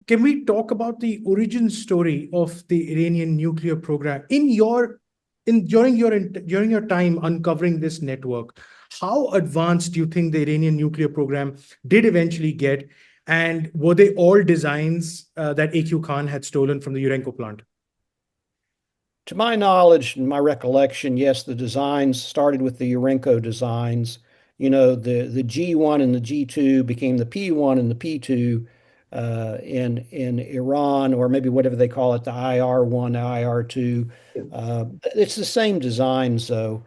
can we talk about the origin story of the Iranian nuclear program in your in during your time uncovering this network? How advanced do you think the Iranian nuclear program did eventually get? And were they all designs that AQ Khan had stolen from the Urenco plant? To my knowledge and my recollection, yes, the designs started with the Urenco designs. The G1 and the G2 became the P1 and the P2 in Iran, or maybe whatever they call it, the IR1, IR2. It's the same designs, though.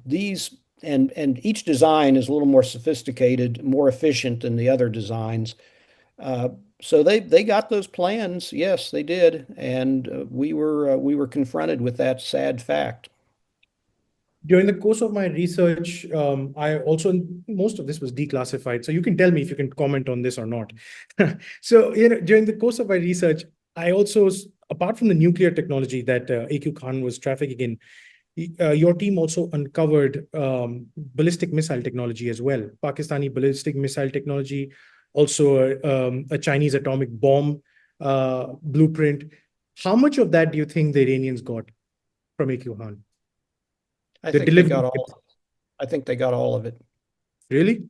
These and each design is a little more sophisticated, more efficient than the other designs. Uh, so they got those plans. Yes, they did, and we were confronted with that sad fact. During the course of my research, I also, most of this was declassified. So you can tell me if you can comment on this or not. So, during the course of my research, I also, apart from the nuclear technology that AQ Khan was trafficking in, your team also uncovered ballistic missile technology as well. Pakistani ballistic missile technology, also a Chinese atomic bomb blueprint. How much of that do you think the Iranians got from AQ Khan? I The think they delivery. got all. I think they got all of it. Really?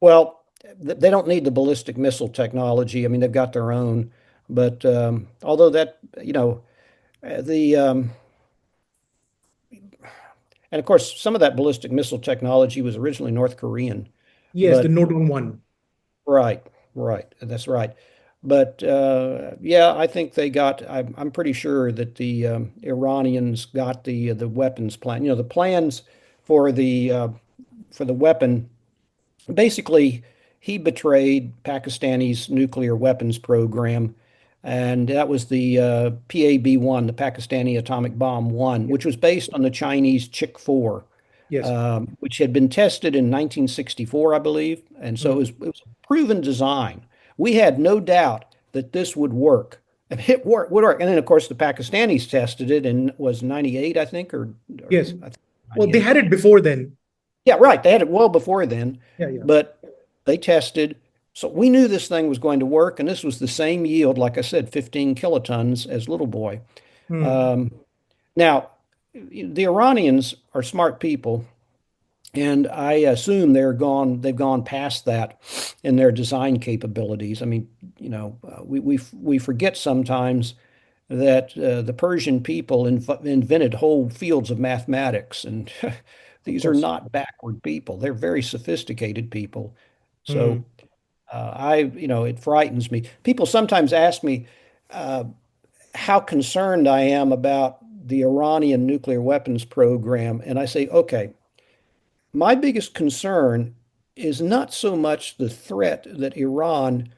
Well, they don't need the ballistic missile technology. I mean, they've got their own. But although that, the and of course, some of that ballistic missile technology was originally North Korean. Yes, the But Nodong one. right, right, that's right. But yeah, I think they got. I'm pretty sure that the Iranians got the weapons plan. The plans for the weapon. Basically, he betrayed Pakistani's nuclear weapons program, and that was the PAB-1, the Pakistani Atomic Bomb 1, Yeah. which was based on the Chinese Chick 4, Yes. which had been tested in 1964, I believe. And so Mm. it was a proven design. We had no doubt that this would work. And it would work. And then, of course, the Pakistanis tested it and was 98, I think, or Yes. I think Well, they 98. had it before then. Yeah, right. They had it well before then, Yeah, yeah. but they tested. So we knew this thing was going to work, and this was the same yield, like I said, 15 kilotons as Little Boy. Mm. Um, Now, the Iranians are smart people, and I assume they've gone past that in their design capabilities. I mean, we forget sometimes that the Persian people invented whole fields of mathematics, and Of these are course. not backward people. They're very sophisticated people. Mm. So it frightens me. People sometimes ask me how concerned I am about the Iranian nuclear weapons program, and I say, okay, my biggest concern is not so much the threat that Iran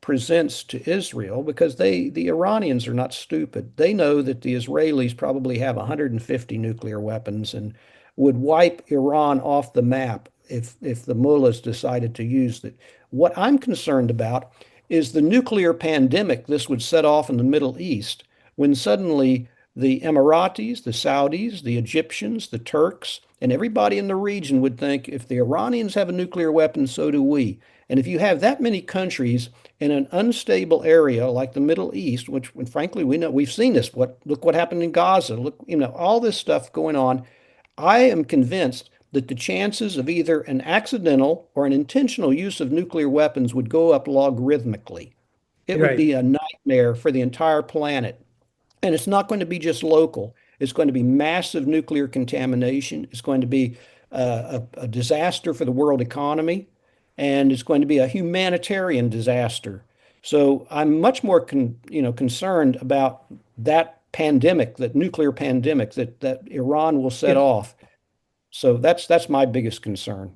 presents to Israel, because the Iranians are not stupid. They know that the Israelis probably have 150 nuclear weapons and would wipe Iran off the map if the mullahs decided to use it. What I'm concerned about is the nuclear pandemic this would set off in the Middle East when suddenly the Emiratis, the Saudis, the Egyptians, the Turks, and everybody in the region would think if the Iranians have a nuclear weapon, so do we. And if you have that many countries in an unstable area like the Middle East, which frankly we know we've seen this. Look what happened in Gaza. Look, all this stuff going on. I am convinced that the chances of either an accidental or an intentional use of nuclear weapons would go up logarithmically. It would Right. be a nightmare for the entire planet. And it's not going to be just local. It's going to be massive nuclear contamination. It's going to be a disaster for the world economy, and it's going to be a humanitarian disaster. So I'm much more concerned about that pandemic, that nuclear pandemic that Iran will set Yes. off. So that's my biggest concern.